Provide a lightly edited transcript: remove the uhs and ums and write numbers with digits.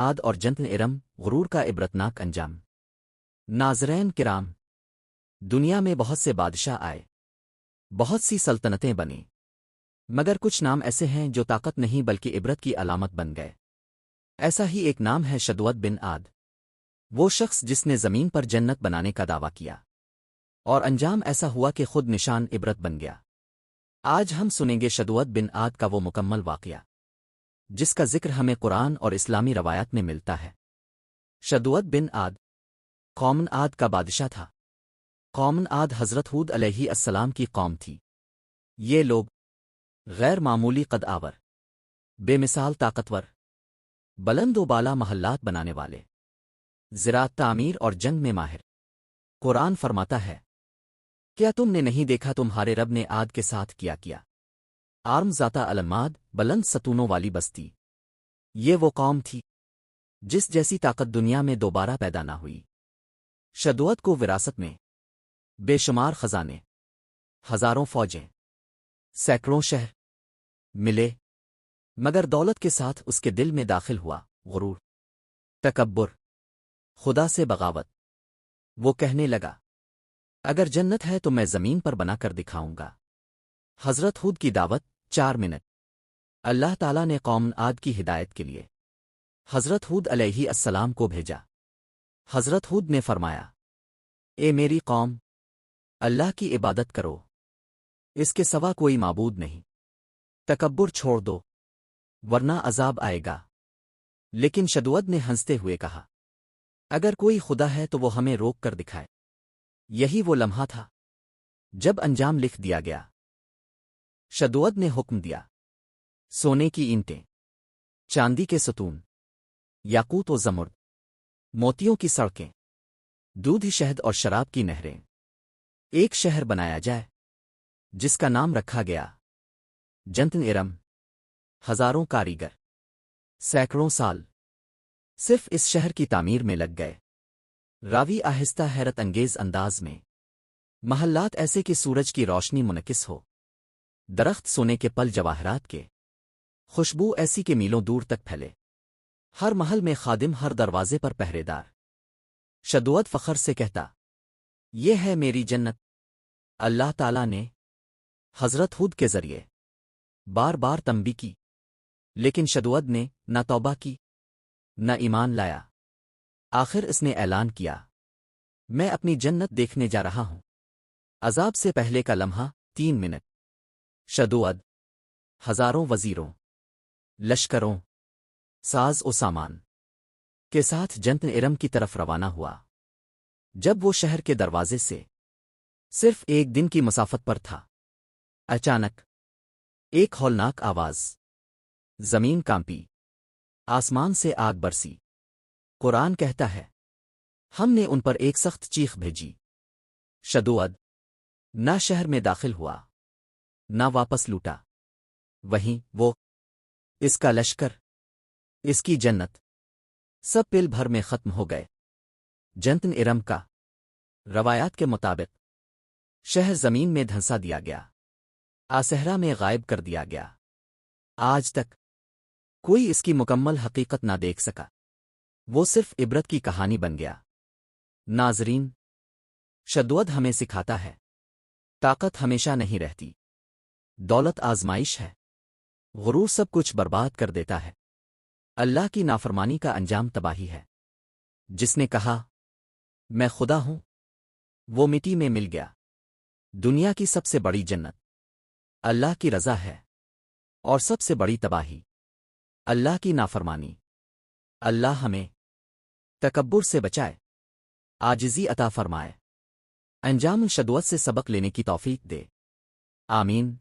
عاد اور جنت ارم غرور کا عبرتناک انجام۔ ناظرین کرام، دنیا میں بہت سے بادشاہ آئے، بہت سی سلطنتیں بنیں، مگر کچھ نام ایسے ہیں جو طاقت نہیں بلکہ عبرت کی علامت بن گئے۔ ایسا ہی ایک نام ہے شدوت بن عاد، وہ شخص جس نے زمین پر جنت بنانے کا دعویٰ کیا اور انجام ایسا ہوا کہ خود نشان عبرت بن گیا۔ آج ہم سنیں گے شدوت بن عاد کا وہ مکمل واقعہ جس کا ذکر ہمیں قرآن اور اسلامی روایات میں ملتا ہے۔ شدوت بن عاد قوم عاد کا بادشاہ تھا۔ قوم عاد حضرت ہود علیہ السلام کی قوم تھی۔ یہ لوگ غیر معمولی قد آور، بے مثال طاقتور، بلند و بالا محلات بنانے والے، زراعت تعمیر اور جنگ میں ماہر۔ قرآن فرماتا ہے، کیا تم نے نہیں دیکھا تمہارے رب نے عاد کے ساتھ کیا آرم ذاتہ علماد بلند ستونوں والی بستی۔ یہ وہ قوم تھی جس جیسی طاقت دنیا میں دوبارہ پیدا نہ ہوئی۔ شدوت کو وراثت میں بے شمار خزانے، ہزاروں فوجیں، سینکڑوں شہر ملے، مگر دولت کے ساتھ اس کے دل میں داخل ہوا غرور، تکبر، خدا سے بغاوت۔ وہ کہنے لگا، اگر جنت ہے تو میں زمین پر بنا کر دکھاؤں گا۔ حضرت ہود کی دعوت 4 منٹ۔ اللہ تعالیٰ نے قوم عاد کی ہدایت کے لیے حضرت ہود علیہ السلام کو بھیجا۔ حضرت ہود نے فرمایا، اے میری قوم، اللہ کی عبادت کرو، اس کے سوا کوئی معبود نہیں، تکبر چھوڑ دو ورنہ عذاب آئے گا۔ لیکن شدوت نے ہنستے ہوئے کہا، اگر کوئی خدا ہے تو وہ ہمیں روک کر دکھائے۔ یہی وہ لمحہ تھا جب انجام لکھ دیا گیا۔ شدوت نے حکم دیا، سونے کی اینٹیں، چاندی کے ستون، یاقوت و زمرد، موتیوں کی سڑکیں، دودھ شہد اور شراب کی نہریں، ایک شہر بنایا جائے جس کا نام رکھا گیا جنت ارم۔ ہزاروں کاریگر سینکڑوں سال صرف اس شہر کی تعمیر میں لگ گئے۔ راوی آہستہ حیرت انگیز انداز میں، محلات ایسے کہ سورج کی روشنی منعکس ہو، درخت سونے کے پل جواہرات کے، خوشبو ایسی کہ میلوں دور تک پھیلے، ہر محل میں خادم، ہر دروازے پر پہرے دار۔ شدوت فخر سے کہتا، یہ ہے میری جنت۔ اللہ تعالیٰ نے حضرت ہود کے ذریعے بار بار تنبیہ کی، لیکن شدوت نے نہ توبہ کی نہ ایمان لایا۔ آخر اس نے اعلان کیا، میں اپنی جنت دیکھنے جا رہا ہوں۔ عذاب سے پہلے کا لمحہ 3 منٹ۔ شدوت ہزاروں وزیروں، لشکروں، ساز و سامان کے ساتھ جنت ارم کی طرف روانہ ہوا۔ جب وہ شہر کے دروازے سے صرف 1 دن کی مسافت پر تھا، اچانک ایک ہولناک آواز، زمین کانپی، آسمان سے آگ برسی۔ قرآن کہتا ہے، ہم نے ان پر ایک سخت چیخ بھیجی۔ شدوت نہ شہر میں داخل ہوا نہ واپس لوٹا، وہیں وہ، اس کا لشکر، اس کی جنت، سب پل بھر میں ختم ہو گئے۔ جنت ارم کا روایات کے مطابق شہر زمین میں دھنسا دیا گیا، آصحرا میں غائب کر دیا گیا۔ آج تک کوئی اس کی مکمل حقیقت نہ دیکھ سکا، وہ صرف عبرت کی کہانی بن گیا۔ ناظرین، شدوت ہمیں سکھاتا ہے، طاقت ہمیشہ نہیں رہتی، دولت آزمائش ہے، غرور سب کچھ برباد کر دیتا ہے، اللہ کی نافرمانی کا انجام تباہی ہے۔ جس نے کہا، میں خدا ہوں، وہ مٹی میں مل گیا۔ دنیا کی سب سے بڑی جنت اللہ کی رضا ہے، اور سب سے بڑی تباہی اللہ کی نافرمانی۔ اللہ ہمیں تکبر سے بچائے، عاجزی عطا فرمائے، انجام شدوت سے سبق لینے کی توفیق دے، آمین۔